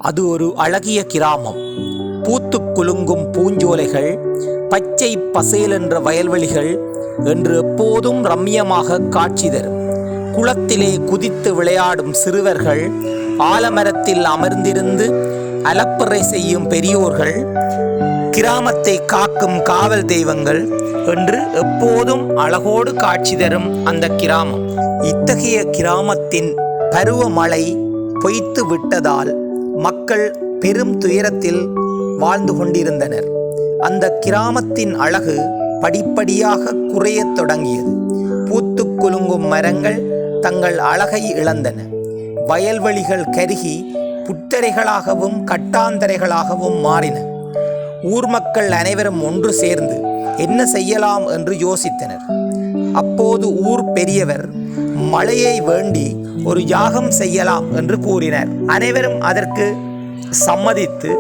அது ஒரு அழகிய கிராமம். பூத்து குலுங்கும் பூஞ்சோலைகள், பச்சை பசேல் என்ற வயல்வெளிகள் என்று எப்போதும் ரம்மியமாக காட்சி தரும். குளத்திலே குதித்து விளையாடும் சிறுவர்கள், ஆலமரத்தில் அமர்ந்திருந்து அலப்பறை செய்யும் பெரியோர்கள், கிராமத்தை காக்கும் காவல் தெய்வங்கள் என்று எப்போதும் அழகோடு காட்சி தரும் அந்த கிராமம். இத்தகைய கிராமத்தின் பருவமழை பொய்த்து விட்டதால் மக்கள் பெரும் துயரத்தில் வாழ்ந்து கொண்டிருந்தனர். அந்த கிராமத்தின் அழகு படிப்படியாக குறையத் தொடங்கியது. பூத்து குலுங்கும் மரங்கள் தங்கள் அழகை இழந்தன. வயல்வெளிகள் கருகி புத்தரைகளாகவும் கட்டாந்தரைகளாகவும் மாறின. ஊர் மக்கள் அனைவரும் ஒன்று சேர்ந்து என்ன செய்யலாம் என்று யோசித்தனர். அப்போது ஊர் பெரியவர் மழையை வேண்டி ஒரு யாகம் செய்யலாம் என்று கூறினார். அனைவரும் அதற்கு சம்மதித்து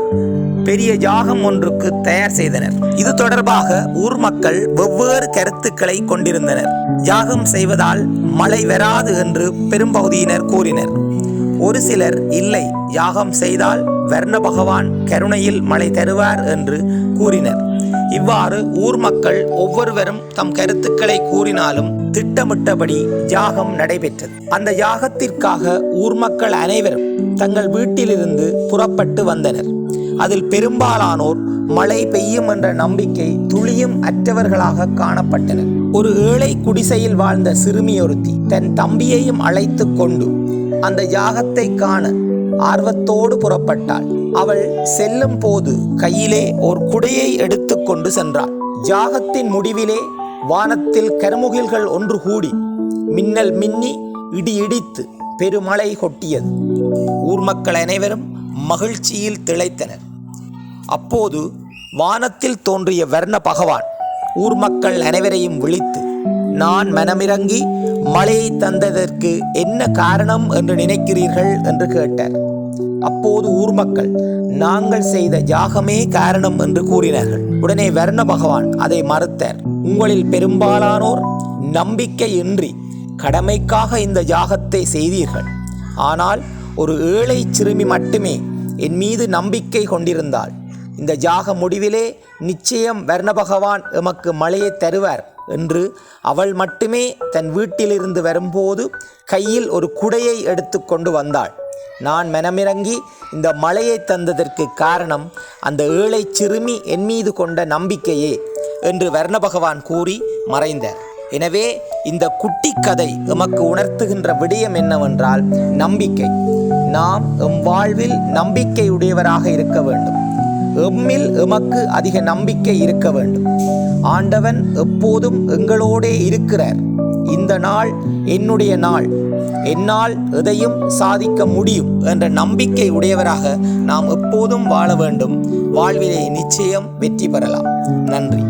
பெரிய யாகம் ஒன்றுக்கு தயார் செய்தனர். இது தொடர்பாக ஊர் மக்கள் வெவ்வேறு கருத்துக்களை கொண்டிருந்தனர். யாகம் செய்வதால் மழை வராது என்று பெரும்பகுதியினர் கூறினர். ஒரு சிலர் இல்லை, யாகம் செய்தால் வர்ண பகவான் கருணையில் மழை தருவார் என்று கூறினர். இவ்வாறு ஊர் மக்கள் ஒவ்வொருவரும் தம் கருத்துக்களை கூறினாலும் திட்டமிட்டபடி யாகம் நடைபெற்றது. அந்த யாகத்திற்காக ஊர் மக்கள் அனைவரும் தங்கள் வீட்டிலிருந்து புறப்பட்டு வந்தனர். அதில் பெரும்பாலானோர் மழை பெய்யும் என்ற நம்பிக்கை துளியும் அற்றவர்களாக காணப்பட்டனர். ஒரு ஏழை குடிசையில் வாழ்ந்த சிறுமியொருத்தி தன் தம்பியையும் அழைத்து கொண்டு அந்த யாகத்தை காண ஆர்வத்தோடு புறப்பட்டாள். அவள் செல்லும் போது கையிலே ஒரு குடையை எடுத்து கொண்டு சென்றாள். யாகத்தின் முடிவிலே வானத்தில் கருமுகில்கள் ஒன்று கூடி மின்னல் மின்னி இடி இடித்து பெருமழை கொட்டியது. ஊர் மக்கள் அனைவரும் மகிழ்ச்சியில் திளைத்தனர். அப்போது வானத்தில் தோன்றிய வர்ண பகவான் ஊர் மக்கள் அனைவரையும் விழித்து, நான் மனமிறங்கி மழையை தந்ததற்கு என்ன காரணம் என்று நினைக்கிறீர்கள் என்று கேட்டார். அப்போது ஊர் மக்கள் நாங்கள் செய்த யாகமே காரணம் என்று கூறினார்கள். உடனே வர்ண பகவான் அதை மறுத்தார். உங்களில் பெரும்பாலானோர் நம்பிக்கையின்றி கடமைக்காக இந்த யாகத்தை செய்தீர்கள். ஆனால் ஒரு ஏழை சிறுமி மட்டுமே என் மீது நம்பிக்கை கொண்டிருந்தாள். இந்த யாக முடிவிலே நிச்சயம் வர்ண பகவான் எமக்கு மழையை தருவார் என்று அவள் மட்டுமே தன் வீட்டிலிருந்து வரும்போது கையில் ஒரு குடையை எடுத்து கொண்டு வந்தாள். நான் மனமிறங்கி இந்த மழையை தந்ததற்கு காரணம் அந்த ஏழை சிறுமி என் மீது கொண்ட நம்பிக்கையே என்று வர்ண பகவான் கூறி மறைந்தார். எனவே இந்த குட்டி கதை எமக்கு உணர்த்துகின்ற விடயம் என்னவென்றால் நம்பிக்கை. நாம் எம் வாழ்வில் நம்பிக்கையுடையவராக இருக்க வேண்டும். எம்மில் எமக்கு அதிக நம்பிக்கை இருக்க வேண்டும். ஆண்டவன் எப்போதும் எங்களோடே இருக்கிறார். இந்த நாள் என்னுடைய நாள், என்னால் எதையும் சாதிக்க முடியும் என்ற நம்பிக்கை உடையவராக நாம் எப்போதும் வாழ வேண்டும். வாழ்விலே நிச்சயம் வெற்றி பெறலாம். நன்றி.